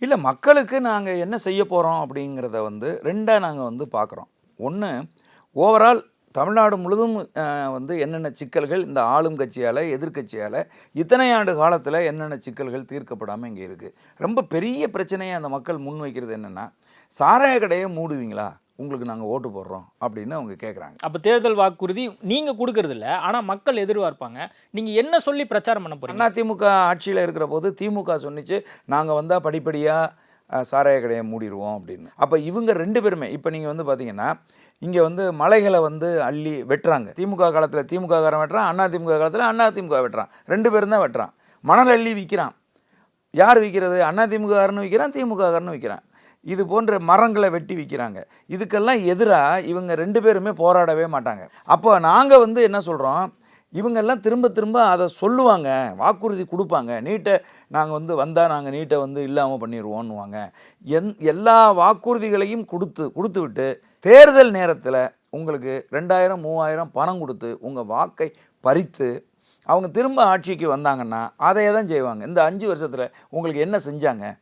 இல்லை, மக்களுக்கு நாங்கள் என்ன செய்ய போகிறோம் அப்படிங்கிறத வந்து ரெண்டாக நாங்கள் வந்து பார்க்குறோம். ஒன்று, ஓவரால் தமிழ்நாடு முழுதும் வந்து என்னென்ன சிக்கல்கள் இந்த ஆளும் கட்சியால் எதிர்க்கட்சியால் இத்தனை ஆண்டு காலத்தில் என்னென்ன சிக்கல்கள் தீர்க்கப்படாமல் இங்கே இருக்குது. ரொம்ப பெரிய பிரச்சனையை அந்த மக்கள் முன் வைக்கிறது என்னென்னா, சாராய கடையை மூடுவீங்களா, உங்களுக்கு நாங்கள் ஓட்டு போடுறோம் அப்படின்னு அவங்க கேட்குறாங்க. அப்போ தேர்தல் வாக்குறுதி நீங்கள் கொடுக்கறது இல்லை, ஆனால் மக்கள் எதிர்பார்ப்பாங்க. நீங்கள் என்ன சொல்லி பிரச்சாரம் பண்ண போகிறீங்க? அதிமுக ஆட்சியில் இருக்கிற போது திமுக சொன்னிச்சு, நாங்கள் வந்தால் படிப்படியாக சாராய கடையை மூடிடுவோம் அப்படின்னு. அப்போ இவங்க ரெண்டு பேருமே இப்போ நீங்கள் வந்து பார்த்தீங்கன்னா, இங்கே வந்து மலைகளை வந்து அள்ளி வெட்டுறாங்க. திமுக காலத்தில் திமுககாரன் வெட்டுறான், அதிமுக காலத்தில் அதிமுக வெட்டுறான். ரெண்டு பேரும் தான் வெட்டுறான். மணல் அள்ளி விற்கிறான். யார் விற்கிறது? அதிமுககாரன்னு விற்கிறான், திமுககாரன்னு விற்கிறான். இது போன்ற மரங்களை வெட்டி விற்கிறாங்க. இதுக்கெல்லாம் எதிராக இவங்க ரெண்டு பேருமே போராடவே மாட்டாங்க. அப்போ நாங்கள் வந்து என்ன சொல்கிறோம், இவங்கெல்லாம் திரும்ப திரும்ப அதை சொல்லுவாங்க, வாக்குறுதி கொடுப்பாங்க. நீட்டை நாங்கள் வந்து வந்தால் நாங்கள் நீட்டை வந்து இல்லாமல் பண்ணிடுவோன்னுவாங்க. எல்லா வாக்குறுதிகளையும் கொடுத்து விட்டு தேர்தல் நேரத்தில் உங்களுக்கு 2000 3000 பணம் கொடுத்து உங்கள் வாக்கை பறித்து அவங்க திரும்ப ஆட்சிக்கு வந்தாங்கன்னா அதையே தான் செய்வாங்க. இந்த 5 வருஷத்தில் உங்களுக்கு என்ன செஞ்சாங்க?